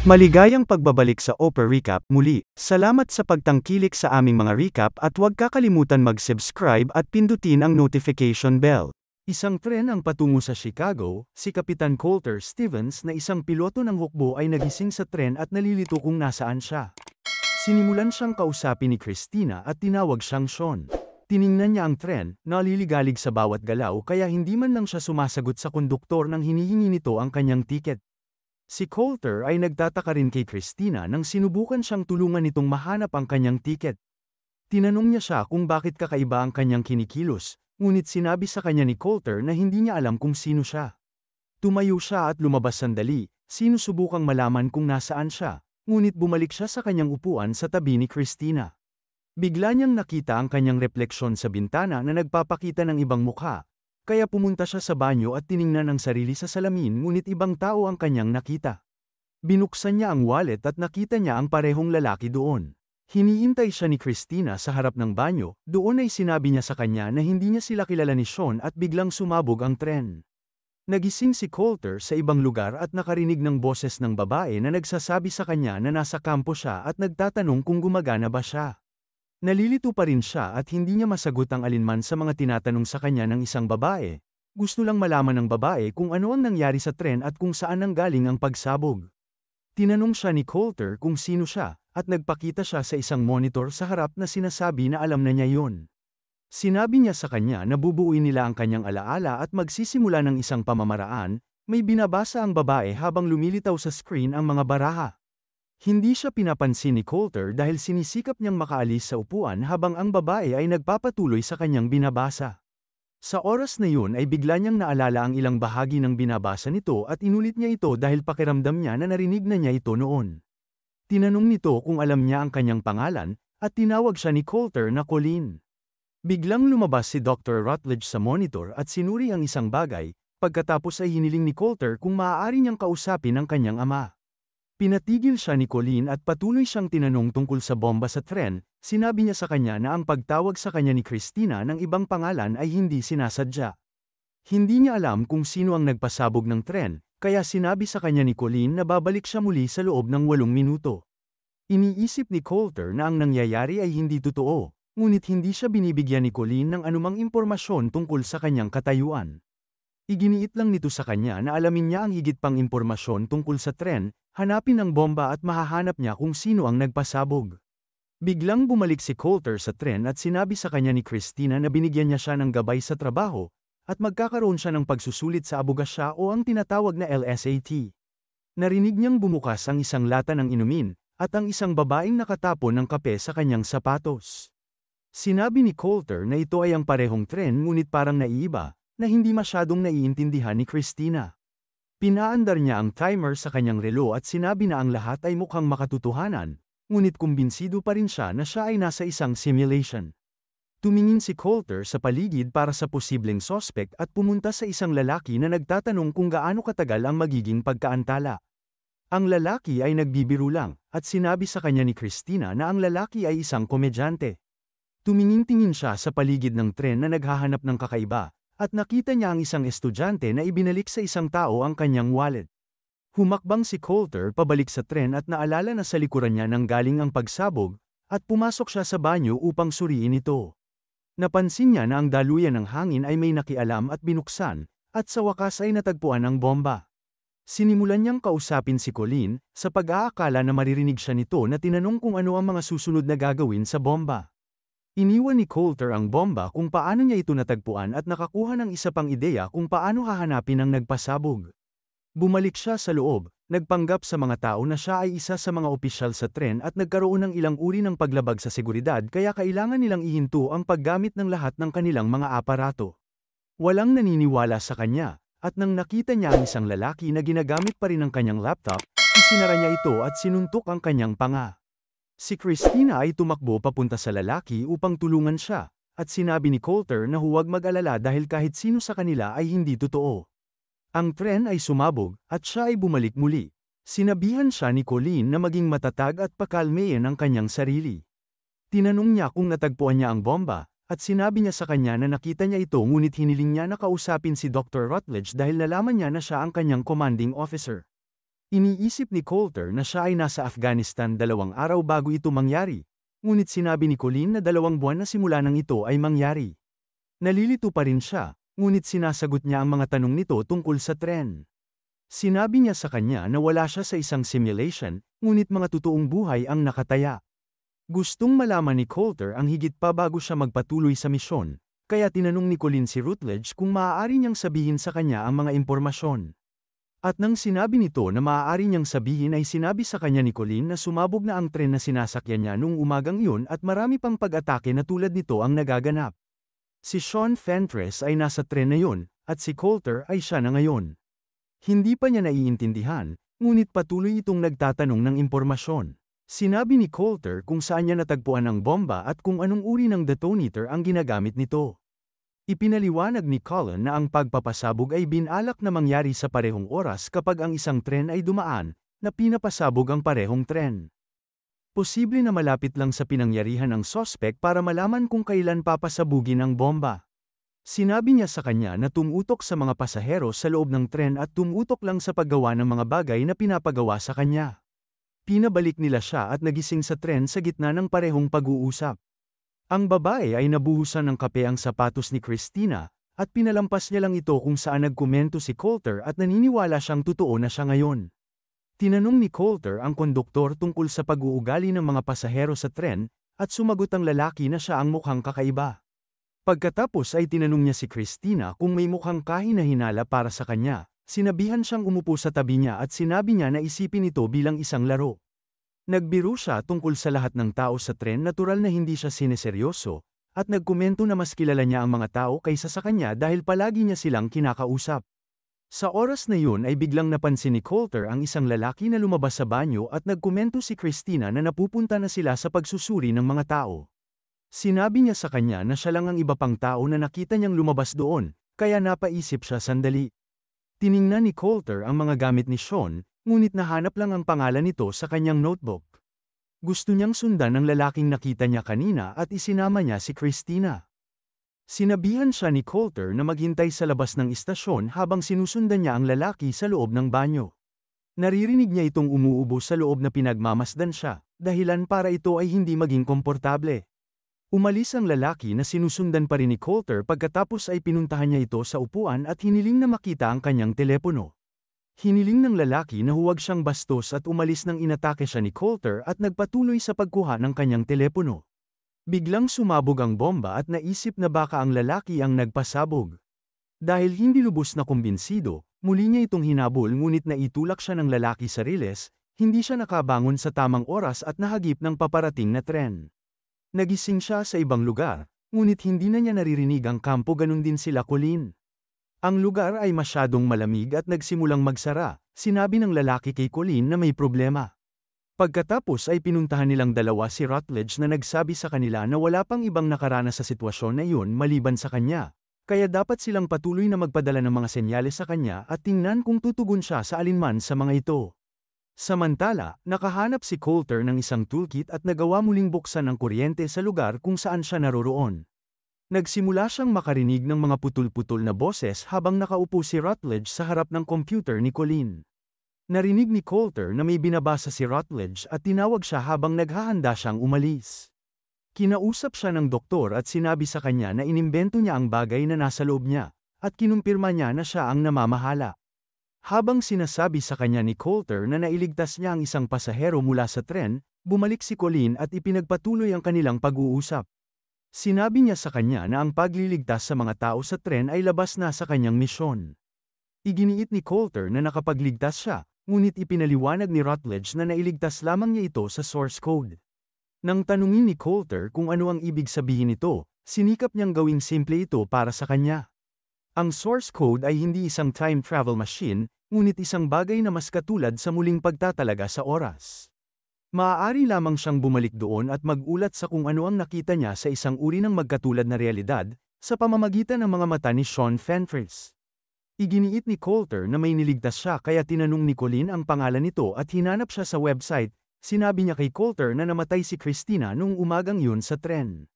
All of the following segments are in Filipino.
Maligayang pagbabalik sa Oprah Recap muli. Salamat sa pagtangkilik sa aming mga recap at huwag kakalimutan mag-subscribe at pindutin ang notification bell. Isang tren ang patungo sa Chicago, si Kapitan Colter Stevens na isang piloto ng hukbo ay nagising sa tren at nalilito kung nasaan siya. Sinimulan siyang kausapin ni Christina at tinawag siyang Sean. Tiningnan niya ang tren, naliligalig sa bawat galaw kaya hindi man lang siya sumasagot sa konduktor nang hinihingi nito ang kanyang tiket. Si Colter ay nagtataka rin kay Christina nang sinubukan siyang tulungan nitong mahanap ang kanyang tiket. Tinanong niya siya kung bakit kakaiba ang kanyang kinikilos, ngunit sinabi sa kanya ni Colter na hindi niya alam kung sino siya. Tumayo siya at lumabas sandali, sinusubukang malaman kung nasaan siya, ngunit bumalik siya sa kanyang upuan sa tabi ni Christina. Bigla niyang nakita ang kanyang refleksyon sa bintana na nagpapakita ng ibang mukha, kaya pumunta siya sa banyo at tiningnan ang sarili sa salamin ngunit ibang tao ang kanyang nakita. Binuksan niya ang wallet at nakita niya ang parehong lalaki doon. Hinihintay siya ni Christina sa harap ng banyo, doon ay sinabi niya sa kanya na hindi niya sila kilala ni Sean at biglang sumabog ang tren. Nagising si Colter sa ibang lugar at nakarinig ng boses ng babae na nagsasabi sa kanya na nasa kampo siya at nagtatanong kung gumagana ba siya. Nalilito pa rin siya at hindi niya masagot ang alinman sa mga tinatanong sa kanya ng isang babae. Gusto lang malaman ng babae kung ano ang nangyari sa tren at kung saan nanggaling ang pagsabog. Tinanong siya ni Colter kung sino siya, at nagpakita siya sa isang monitor sa harap na sinasabi na alam na niya yun. Sinabi niya sa kanya na bubuuin nila ang kanyang alaala at magsisimula ng isang pamamaraan, may binabasa ang babae habang lumilitaw sa screen ang mga baraha. Hindi siya pinapansin ni Colter dahil sinisikap niyang makaalis sa upuan habang ang babae ay nagpapatuloy sa kanyang binabasa. Sa oras na yun ay bigla niyang naalala ang ilang bahagi ng binabasa nito at inulit niya ito dahil pakiramdam niya na narinig na niya ito noon. Tinanong nito kung alam niya ang kanyang pangalan, at tinawag siya ni Colter na Colleen. Biglang lumabas si Dr. Rutledge sa monitor at sinuri ang isang bagay, pagkatapos ay hiniling ni Colter kung maaari niyang kausapin ang kanyang ama. Pinatigil siya ni Colleen at patuloy siyang tinanong tungkol sa bomba sa tren. Sinabi niya sa kanya na ang pagtawag sa kanya ni Christina ng ibang pangalan ay hindi sinasadya. Hindi niya alam kung sino ang nagpasabog ng tren, kaya sinabi sa kanya ni Colleen na babalik siya muli sa loob ng 8 minuto. Iniisip ni Colter na ang nangyayari ay hindi totoo, ngunit hindi siya binibigyan ni Colleen ng anumang impormasyon tungkol sa kanyang katayuan. Iginiit lang nito sa kanya na alamin niya ang higit pang impormasyon tungkol sa tren, hanapin ang bomba at mahahanap niya kung sino ang nagpasabog. Biglang bumalik si Colter sa tren at sinabi sa kanya ni Christina na binigyan niya siya ng gabay sa trabaho, at magkakaroon siya ng pagsusulit sa abogasya o ang tinatawag na LSAT. Narinig niyang bumukas ang isang lata ng inumin, at ang isang babaeng nakatapon ng kape sa kanyang sapatos. Sinabi ni Colter na ito ay ang parehong tren ngunit parang naiiba, na hindi masyadong naiintindihan ni Christina. Pinaandar niya ang timer sa kanyang relo at sinabi na ang lahat ay mukhang makatotohanan, ngunit kumbinsido pa rin siya na siya ay nasa isang simulation. Tumingin si Colter sa paligid para sa posibleng sospek at pumunta sa isang lalaki na nagtatanong kung gaano katagal ang magiging pagkaantala. Ang lalaki ay nagbibiro lang, at sinabi sa kanya ni Christina na ang lalaki ay isang komedyante. Tumingin-tingin siya sa paligid ng tren na naghahanap ng kakaiba, at nakita niya ang isang estudyante na ibinalik sa isang tao ang kanyang wallet. Humakbang si Colter pabalik sa tren at naalala na sa likuran niya nang galing ang pagsabog, at pumasok siya sa banyo upang suriin ito. Napansin niya na ang daluyan ng hangin ay may nakialam at binuksan, at sa wakas ay natagpuan ang bomba. Sinimulan niyang kausapin si Colleen, sa pag-aakala na maririnig siya nito na tinanong kung ano ang mga susunod na gagawin sa bomba. Iniwan ni Colter ang bomba kung paano niya ito natagpuan at nakakuha ng isa pang ideya kung paano hahanapin ang nagpasabog. Bumalik siya sa loob, nagpanggap sa mga tao na siya ay isa sa mga opisyal sa tren at nagkaroon ng ilang uri ng paglabag sa seguridad kaya kailangan nilang ihinto ang paggamit ng lahat ng kanilang mga aparato. Walang naniniwala sa kanya, at nang nakita niya ang isang lalaki na ginagamit pa rin ang kanyang laptop, isinara niya ito at sinuntok ang kanyang panga. Si Christina ay tumakbo papunta sa lalaki upang tulungan siya, at sinabi ni Colter na huwag mag-alala dahil kahit sino sa kanila ay hindi totoo. Ang tren ay sumabog, at siya ay bumalik muli. Sinabihan siya ni Colleen na maging matatag at pakalmeyin ang kanyang sarili. Tinanong niya kung natagpuan niya ang bomba, at sinabi niya sa kanya na nakita niya ito ngunit hiniling niya na kausapin si Dr. Rutledge dahil nalaman niya na siya ang kanyang commanding officer. Iniisip ni Coulter na siya ay nasa Afghanistan 2 araw bago ito mangyari. Ngunit sinabi ni Colleen na 2 buwan na simula nang ito ay mangyari. Nalilito pa rin siya, ngunit sinasagot niya ang mga tanong nito tungkol sa tren. Sinabi niya sa kanya na wala siya sa isang simulation, ngunit mga totoong buhay ang nakataya. Gustong malaman ni Coulter ang higit pa bago siya magpatuloy sa misyon, kaya tinanong ni Colleen si Rutledge kung maaari niyang sabihin sa kanya ang mga impormasyon. At nang sinabi nito na maaari niyang sabihin ay sinabi sa kanya ni Colleen na sumabog na ang tren na sinasakyan niya noong umagang iyon at marami pang pag-atake na tulad nito ang nagaganap. Si Sean Fentress ay nasa tren na yun, at si Coulter ay siya na ngayon. Hindi pa niya naiintindihan, ngunit patuloy itong nagtatanong ng impormasyon. Sinabi ni Coulter kung saan niya natagpuan ang bomba at kung anong uri ng detonator ang ginagamit nito. Ipinaliwanag ni Cullen na ang pagpapasabog ay binalak na mangyari sa parehong oras kapag ang isang tren ay dumaan, na pinapasabog ang parehong tren. Posible na malapit lang sa pinangyarihan ng sospek para malaman kung kailan papasabugin ang bomba. Sinabi niya sa kanya na tumutok sa mga pasahero sa loob ng tren at tumutok lang sa paggawa ng mga bagay na pinapagawa sa kanya. Pinabalik nila siya at nagising sa tren sa gitna ng parehong pag-uusap. Ang babae ay nabuhusan ng kape ang sapatos ni Christina, at pinalampas niya lang ito kung saan nagkomento si Coulter at naniniwala siyang totoo na siya ngayon. Tinanong ni Coulter ang konduktor tungkol sa pag-uugali ng mga pasahero sa tren, at sumagot ang lalaki na siya ang mukhang kakaiba. Pagkatapos ay tinanong niya si Christina kung may mukhang kahina-hinala para sa kanya, sinabihan siyang umupo sa tabi niya at sinabi niya na isipin ito bilang isang laro. Nagbiro siya tungkol sa lahat ng tao sa tren, natural na hindi siya sineseryoso, at nagkomento na mas kilala niya ang mga tao kaysa sa kanya dahil palagi niya silang kinakausap. Sa oras na yun ay biglang napansin ni Coulter ang isang lalaki na lumabas sa banyo at nagkomento si Christina na napupunta na sila sa pagsusuri ng mga tao. Sinabi niya sa kanya na siya lang ang iba pang tao na nakita niyang lumabas doon, kaya napaisip siya sandali. Tiningnan ni Coulter ang mga gamit ni Sean, ngunit nahanap lang ang pangalan nito sa kanyang notebook. Gusto niyang sundan ng lalaking nakita niya kanina at isinama niya si Christina. Sinabihan siya ni Coulter na maghintay sa labas ng istasyon habang sinusundan niya ang lalaki sa loob ng banyo. Naririnig niya itong umuubo sa loob na pinagmamasdan siya, dahilan para ito ay hindi maging komportable. Umalis ang lalaki na sinusundan pa rin ni Coulter pagkatapos ay pinuntahan niya ito sa upuan at hiniling na makita ang kanyang telepono. Hiniling ng lalaki na huwag siyang bastos at umalis nang inatake siya ni Coulter at nagpatuloy sa pagkuha ng kanyang telepono. Biglang sumabog ang bomba at naisip na baka ang lalaki ang nagpasabog. Dahil hindi lubos na kumbinsido, muli niya itong hinabol ngunit naitulak siya ng lalaki sa riles, hindi siya nakabangon sa tamang oras at nahagip ng paparating na tren. Nagising siya sa ibang lugar, ngunit hindi na niya naririnig ang kampo, ganun din sila Colleen. Ang lugar ay masyadong malamig at nagsimulang magsara, sinabi ng lalaki kay Colleen na may problema. Pagkatapos ay pinuntahan nilang dalawa si Rutledge na nagsabi sa kanila na wala pang ibang nakaranas sa sitwasyon na iyon maliban sa kanya, kaya dapat silang patuloy na magpadala ng mga senyales sa kanya at tingnan kung tutugon siya sa alinman sa mga ito. Samantala, nakahanap si Coulter ng isang toolkit at nagawa muling buksan ang kuryente sa lugar kung saan siya naroroon. Nagsimula siyang makarinig ng mga putol-putol na boses habang nakaupo si Rutledge sa harap ng computer ni Colleen. Narinig ni Coulter na may binabasa si Rutledge at tinawag siya habang naghahanda siyang umalis. Kinausap siya ng doktor at sinabi sa kanya na inimbento niya ang bagay na nasa loob niya, at kinumpirma niya na siya ang namamahala. Habang sinasabi sa kanya ni Coulter na nailigtas niya ang isang pasahero mula sa tren, bumalik si Colleen at ipinagpatuloy ang kanilang pag-uusap. Sinabi niya sa kanya na ang pagliligtas sa mga tao sa tren ay labas na sa kanyang misyon. Iginiit ni Coulter na nakapagligtas siya, ngunit ipinaliwanag ni Rutledge na nailigtas lamang niya ito sa source code. Nang tanungin ni Coulter kung ano ang ibig sabihin nito, sinikap niyang gawing simple ito para sa kanya. Ang source code ay hindi isang time travel machine, ngunit isang bagay na mas katulad sa muling pagtatalaga sa oras. Maaari lamang siyang bumalik doon at magulat sa kung ano ang nakita niya sa isang uri ng magkatulad na realidad, sa pamamagitan ng mga mata ni Sean Fentress. Iginiit ni Coulter na may niligtas siya kaya tinanong ni Colleen ang pangalan nito at hinanap siya sa website. Sinabi niya kay Coulter na namatay si Christina noong umagang yun sa tren.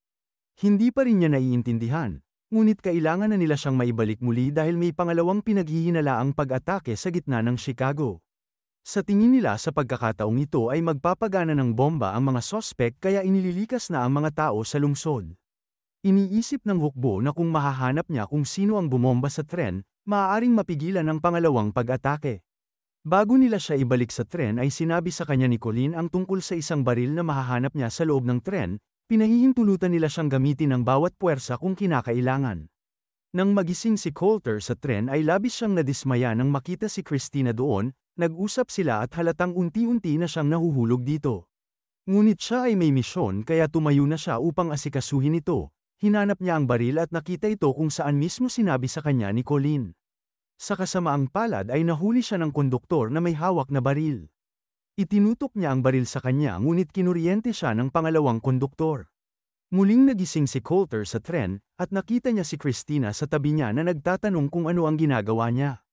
Hindi pa rin niya naiintindihan, ngunit kailangan na nila siyang maibalik muli dahil may pangalawang pinaghihinalaang pag-atake sa gitna ng Chicago. Sa tingin nila sa pagkakataong ito ay magpapagana ng bomba ang mga sospek kaya inililikas na ang mga tao sa lungsod. Iniisip ng hukbo na kung mahahanap niya kung sino ang bumomba sa tren, maaaring mapigilan ang pangalawang pag-atake. Bago nila siya ibalik sa tren ay sinabi sa kanya ni Colleen ang tungkol sa isang baril na mahahanap niya sa loob ng tren, pinahihintulutan nila siyang gamitin ang bawat puwersa kung kinakailangan. Nang magising si Coulter sa tren ay labis siyang nadismaya nang makita si Christina doon, nag-usap sila at halatang unti-unti na siyang nahuhulog dito. Ngunit siya ay may misyon kaya tumayo na siya upang asikasuhin ito. Hinanap niya ang baril at nakita ito kung saan mismo sinabi sa kanya ni Colleen. Sa kasamaang palad ay nahuli siya ng konduktor na may hawak na baril. Itinutok niya ang baril sa kanya ngunit kinuryente siya ng pangalawang konduktor. Muling nagising si Coulter sa tren, at nakita niya si Christina sa tabi niya na nagtatanong kung ano ang ginagawa niya.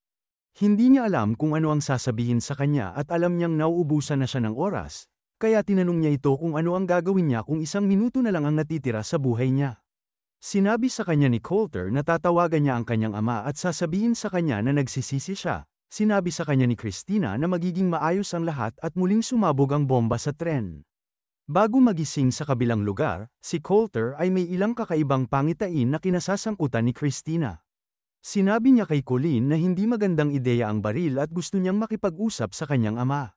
Hindi niya alam kung ano ang sasabihin sa kanya at alam niyang nauubusan na siya ng oras, kaya tinanong niya ito kung ano ang gagawin niya kung 1 minuto na lang ang natitira sa buhay niya. Sinabi sa kanya ni Coulter na tatawagan niya ang kanyang ama at sasabihin sa kanya na nagsisisi siya. Sinabi sa kanya ni Christina na magiging maayos ang lahat at muling sumabog ang bomba sa tren. Bago magising sa kabilang lugar, si Coulter ay may ilang kakaibang pangitain na kinasasangkutan ni Christina. Sinabi niya kay Colleen na hindi magandang ideya ang baril at gusto niyang makipag-usap sa kanyang ama.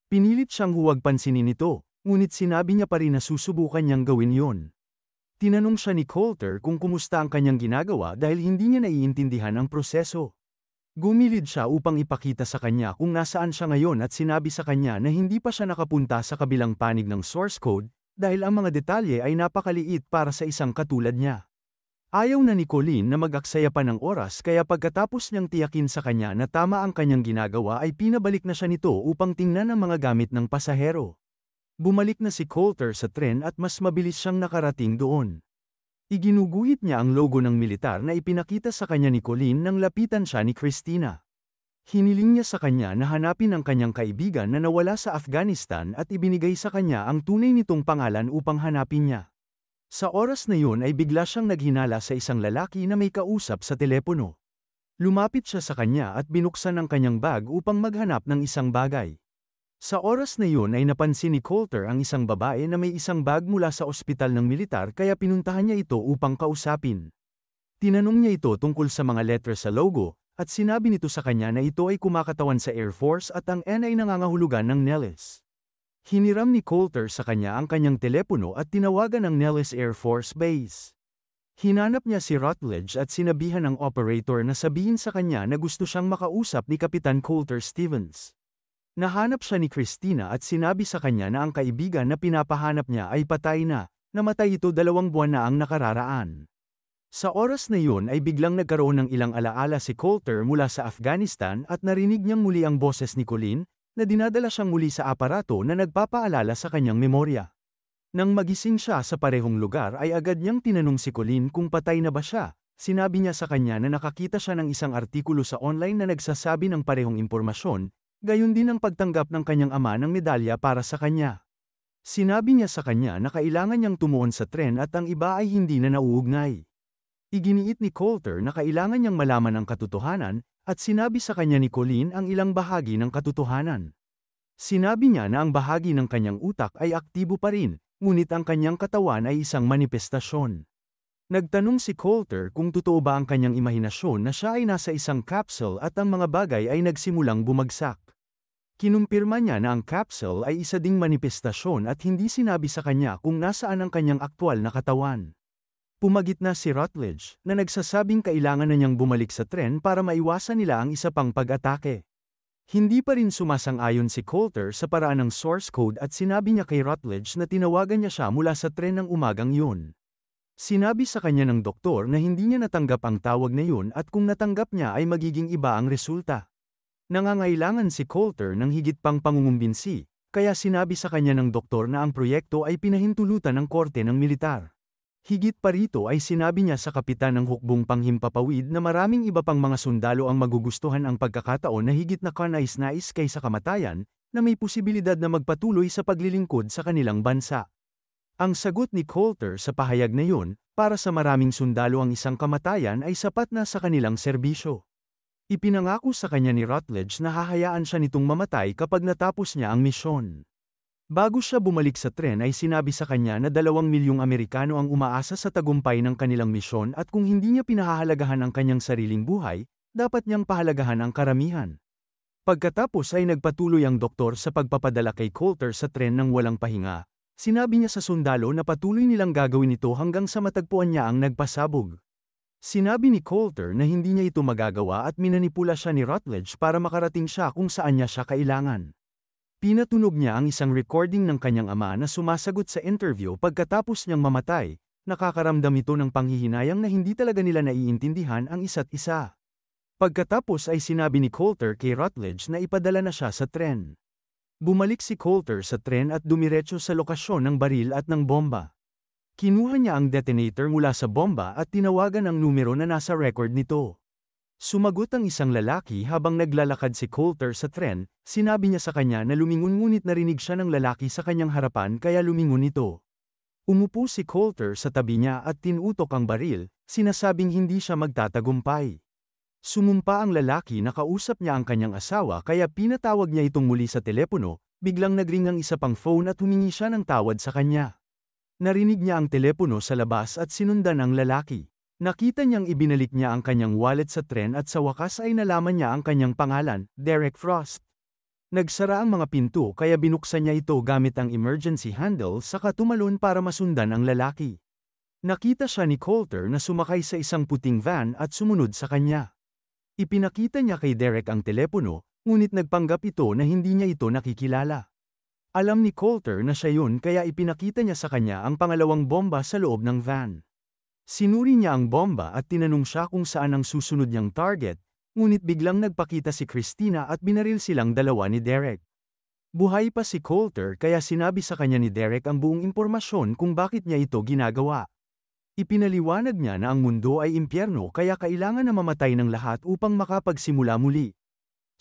Pinilit siyang huwag pansinin ito, ngunit sinabi niya pa rin na susubukan niyang gawin yon. Tinanong siya ni Coulter kung kumusta ang kanyang ginagawa dahil hindi niya naiintindihan ang proseso. Gumilid siya upang ipakita sa kanya kung nasaan siya ngayon at sinabi sa kanya na hindi pa siya nakapunta sa kabilang panig ng source code dahil ang mga detalye ay napakaliit para sa isang katulad niya. Ayaw na ni Colleen na mag-aksaya pa ng oras kaya pagkatapos niyang tiyakin sa kanya na tama ang kanyang ginagawa ay pinabalik na siya nito upang tingnan ang mga gamit ng pasahero. Bumalik na si Coulter sa tren at mas mabilis siyang nakarating doon. Iginuguhit niya ang logo ng militar na ipinakita sa kanya ni Colleen nang lapitan siya ni Christina. Hiniling niya sa kanya na hanapin ang kanyang kaibigan na nawala sa Afghanistan at ibinigay sa kanya ang tunay nitong pangalan upang hanapin niya. Sa oras na yun ay bigla siyang naghinala sa isang lalaki na may kausap sa telepono. Lumapit siya sa kanya at binuksan ang kanyang bag upang maghanap ng isang bagay. Sa oras na yun ay napansin ni Coulter ang isang babae na may isang bag mula sa ospital ng militar kaya pinuntahan niya ito upang kausapin. Tinanong niya ito tungkol sa mga letter sa logo, at sinabi nito sa kanya na ito ay kumakatawan sa Air Force at ang N ay nangangahulugan ng Nellis. Hiniram ni Coulter sa kanya ang kanyang telepono at tinawagan ang Nellis Air Force Base. Hinanap niya si Rutledge at sinabihan ng operator na sabihin sa kanya na gusto siyang makausap ni Kapitan Coulter Stevens. Nahanap siya ni Christina at sinabi sa kanya na ang kaibigan na pinapahanap niya ay patay na, namatay ito 2 buwan na ang nakararaan. Sa oras na yun ay biglang nagkaroon ng ilang alaala si Coulter mula sa Afghanistan at narinig niyang muli ang boses ni Colleen, na dinadala siyang muli sa aparato na nagpapaalala sa kanyang memorya. Nang magising siya sa parehong lugar ay agad niyang tinanong si Colleen kung patay na ba siya. Sinabi niya sa kanya na nakakita siya ng isang artikulo sa online na nagsasabi ng parehong impormasyon, gayon din ang pagtanggap ng kanyang ama ng medalya para sa kanya. Sinabi niya sa kanya na kailangan niyang tumuon sa tren at ang iba ay hindi na nauugnay. Iginiit ni Coulter na kailangan niyang malaman ang katotohanan, at sinabi sa kanya ni Colleen ang ilang bahagi ng katotohanan. Sinabi niya na ang bahagi ng kanyang utak ay aktibo pa rin, ngunit ang kanyang katawan ay isang manifestasyon. Nagtanong si Coulter kung totoo ba ang kanyang imahinasyon na siya ay nasa isang capsule at ang mga bagay ay nagsimulang bumagsak. Kinumpirma niya na ang capsule ay isa ding manifestasyon at hindi sinabi sa kanya kung nasaan ang kanyang aktwal na katawan. Pumagit na si Rutledge, na nagsasabing kailangan na niyang bumalik sa tren para maiwasan nila ang isa pang pag-atake. Hindi pa rin sumasang-ayon si Coulter sa paraan ng source code at sinabi niya kay Rutledge na tinawagan niya siya mula sa tren ng umagang yun. Sinabi sa kanya ng doktor na hindi niya natanggap ang tawag na yun at kung natanggap niya ay magiging iba ang resulta. Nangangailangan si Coulter ng higit pang pangungumbinsi, kaya sinabi sa kanya ng doktor na ang proyekto ay pinahintulutan ng korte ng militar. Higit pa rito ay sinabi niya sa kapitan ng hukbong panghimpapawid na maraming iba pang mga sundalo ang magugustuhan ang pagkakataon na higit na kanais-nais kaysa kamatayan, na may posibilidad na magpatuloy sa paglilingkod sa kanilang bansa. Ang sagot ni Coulter sa pahayag na yun, para sa maraming sundalo ang isang kamatayan ay sapat na sa kanilang serbisyo. Ipinangako sa kanya ni Rutledge na hahayaan siya nitong mamatay kapag natapos niya ang misyon. Bago siya bumalik sa tren ay sinabi sa kanya na 2 milyong Amerikano ang umaasa sa tagumpay ng kanilang misyon at kung hindi niya pinahahalagahan ang kanyang sariling buhay, dapat niyang pahalagahan ang karamihan. Pagkatapos ay nagpatuloy ang doktor sa pagpapadala kay Coulter sa tren ng walang pahinga. Sinabi niya sa sundalo na patuloy nilang gagawin ito hanggang sa matagpuan niya ang nagpasabog. Sinabi ni Coulter na hindi niya ito magagawa at minanipula siya ni Rutledge para makarating siya kung saan niya siya kailangan. Pinatunog niya ang isang recording ng kanyang ama na sumasagot sa interview pagkatapos niyang mamatay. Nakakaramdam ito ng panghihinayang na hindi talaga nila naiintindihan ang isa't isa. Pagkatapos ay sinabi ni Coulter kay Rutledge na ipadala na siya sa tren. Bumalik si Coulter sa tren at dumiretso sa lokasyon ng baril at ng bomba. Kinuha niya ang detonator mula sa bomba at tinawagan ang numero na nasa record nito. Sumagot ang isang lalaki habang naglalakad si Coulter sa tren, sinabi niya sa kanya na lumingon ngunit narinig siya ng lalaki sa kanyang harapan kaya lumingon ito. Umupo si Coulter sa tabi niya at tinutok ang baril, sinasabing hindi siya magtatagumpay. Sumumpa ang lalaki na kausap niya ang kanyang asawa kaya pinatawag niya itong muli sa telepono, biglang nagring ang isa pang phone at humingi siya ng tawad sa kanya. Narinig niya ang telepono sa labas at sinundan ang lalaki. Nakita niyang ibinalik niya ang kanyang wallet sa tren at sa wakas ay nalaman niya ang kanyang pangalan, Derek Frost. Nagsara ang mga pinto kaya binuksan niya ito gamit ang emergency handle saka tumalon para masundan ang lalaki. Nakita siya ni Coulter na sumakay sa isang puting van at sumunod sa kanya. Ipinakita niya kay Derek ang telepono, ngunit nagpanggap ito na hindi niya ito nakikilala. Alam ni Coulter na siya yun kaya ipinakita niya sa kanya ang pangalawang bomba sa loob ng van. Sinuri niya ang bomba at tinanong siya kung saan ang susunod niyang target, ngunit biglang nagpakita si Christina at binaril silang dalawa ni Derek. Buhay pa si Coulter kaya sinabi sa kanya ni Derek ang buong impormasyon kung bakit niya ito ginagawa. Ipinaliwanag niya na ang mundo ay impyerno kaya kailangan na mamatay ng lahat upang makapagsimula muli.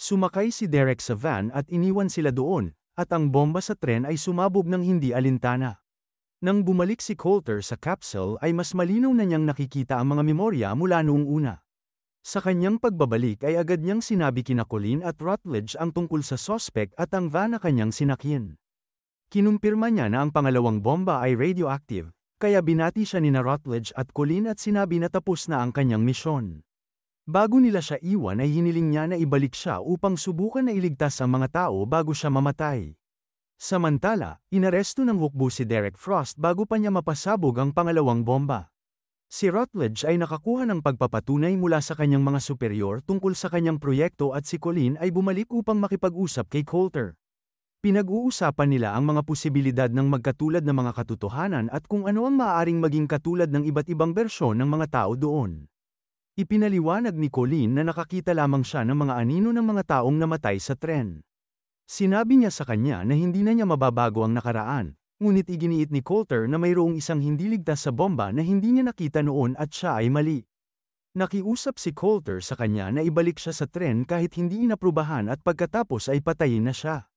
Sumakay si Derek sa van at iniwan sila doon, at ang bomba sa tren ay sumabog ng hindi alintana. Nang bumalik si Coulter sa capsule ay mas malinaw na niyang nakikita ang mga memorya mula noong una. Sa kanyang pagbabalik ay agad niyang sinabi kina Colleen at Rutledge ang tungkol sa suspect at ang van na kanyang sinakyan. Kinumpirma niya na ang pangalawang bomba ay radioactive, kaya binati siya nina Rutledge at Colleen at sinabi na tapos na ang kanyang misyon. Bago nila siya iwan ay hiniling niya na ibalik siya upang subukan na iligtas ang mga tao bago siya mamatay. Samantala, inaresto ng hukbo si Derek Frost bago pa niya mapasabog ang pangalawang bomba. Si Rutledge ay nakakuha ng pagpapatunay mula sa kanyang mga superior tungkol sa kanyang proyekto at si Colleen ay bumalik upang makipag-usap kay Coulter. Pinag-uusapan nila ang mga posibilidad ng magkatulad na mga katotohanan at kung ano ang maaaring maging katulad ng iba't ibang bersyon ng mga tao doon. Ipinaliwanag ni Colleen na nakakita lamang siya ng mga anino ng mga taong namatay sa tren. Sinabi niya sa kanya na hindi na niya mababago ang nakaraan, ngunit iginiit ni Coulter na mayroong isang hindi ligtas sa bomba na hindi niya nakita noon at siya ay mali. Nakiusap si Coulter sa kanya na ibalik siya sa tren kahit hindi inaprubahan at pagkatapos ay patayin na siya.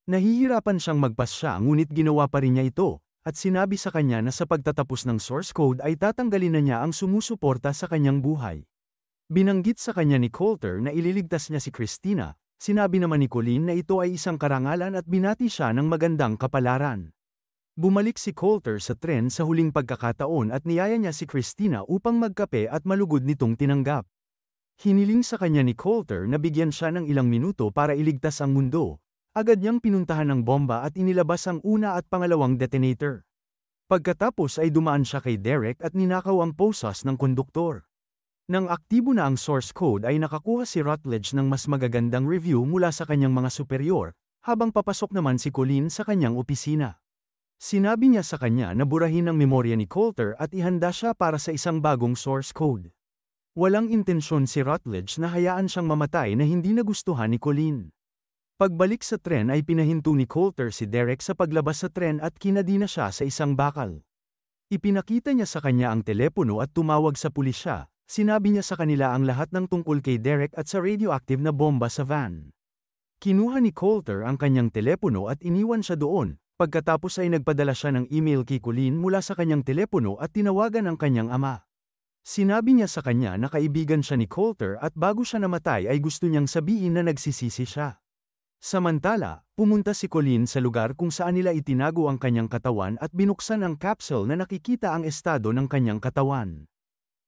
Nahihirapan siyang magpasya ngunit ginawa pa rin niya ito, at sinabi sa kanya na sa pagtatapos ng source code ay tatanggalin na niya ang sumusuporta sa kanyang buhay. Binanggit sa kanya ni Coulter na ililigtas niya si Christina. Sinabi naman ni Colleen na ito ay isang karangalan at binati siya ng magandang kapalaran. Bumalik si Coulter sa tren sa huling pagkakataon at niyaya niya si Christina upang magkape at malugod nitong tinanggap. Hiniling sa kanya ni Coulter na bigyan siya ng ilang minuto para iligtas ang mundo. Agad niyang pinuntahan ang bomba at inilabas ang una at pangalawang detonator. Pagkatapos ay dumaan siya kay Derek at ninakaw ang posas ng konduktor. Nang aktibo na ang source code ay nakakuha si Rutledge ng mas magagandang review mula sa kanyang mga superior, habang papasok naman si Colleen sa kanyang opisina. Sinabi niya sa kanya na burahin ang memorya ni Coulter at ihanda siya para sa isang bagong source code. Walang intensyon si Rutledge na hayaan siyang mamatay na hindi nagustuhan ni Colleen. Pagbalik sa tren ay pinahinto ni Coulter si Derek sa paglabas sa tren at kinadina siya sa isang bakal. Ipinakita niya sa kanya ang telepono at tumawag sa pulisya. Sinabi niya sa kanila ang lahat ng tungkol kay Derek at sa radioactive na bomba sa van. Kinuha ni Coulter ang kanyang telepono at iniwan siya doon, pagkatapos ay nagpadala siya ng email kay Colleen mula sa kanyang telepono at tinawagan ang kanyang ama. Sinabi niya sa kanya na kaibigan siya ni Coulter at bago siya namatay ay gusto niyang sabihin na nagsisisi siya. Samantala, pumunta si Colleen sa lugar kung saan nila itinago ang kanyang katawan at binuksan ang capsule na nakikita ang estado ng kanyang katawan.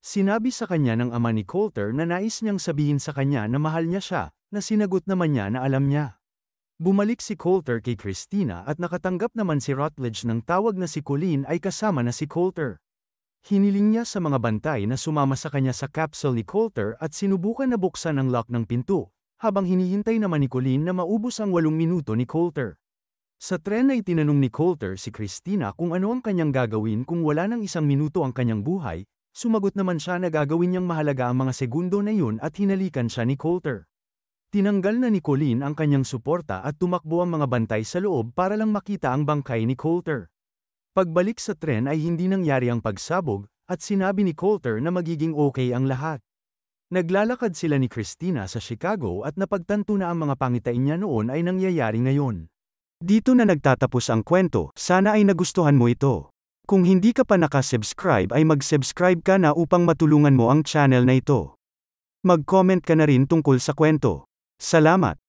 Sinabi sa kanya ng ama ni Coulter na nais niyang sabihin sa kanya na mahal niya siya, na sinagot naman niya na alam niya. Bumalik si Coulter kay Christina at nakatanggap naman si Rutledge ng tawag na si Colleen ay kasama na si Coulter. Hiniling niya sa mga bantay na sumama sa kanya sa capsule ni Coulter at sinubukan na buksan ang lock ng pinto, habang hinihintay naman ni Colleen na maubos ang 8 minuto ni Coulter. Sa tren ay tinanong ni Coulter si Christina kung ano ang kanyang gagawin kung wala ng 1 minuto ang kanyang buhay, sumagot naman siya na gagawin niyang mahalaga ang mga segundo na yun at hinalikan siya ni Coulter. Tinanggal na ni Colleen ang kanyang suporta at tumakbo ang mga bantay sa loob para lang makita ang bangkay ni Coulter. Pagbalik sa tren ay hindi nangyari ang pagsabog, at sinabi ni Coulter na magiging okay ang lahat. Naglalakad sila ni Christina sa Chicago at napagtanto na ang mga pangitain niya noon ay nangyayari ngayon. Dito na nagtatapos ang kwento, sana ay nagustuhan mo ito. Kung hindi ka pa nakasubscribe ay mag-subscribe ka na upang matulungan mo ang channel na ito. Mag-comment ka na rin tungkol sa kwento. Salamat!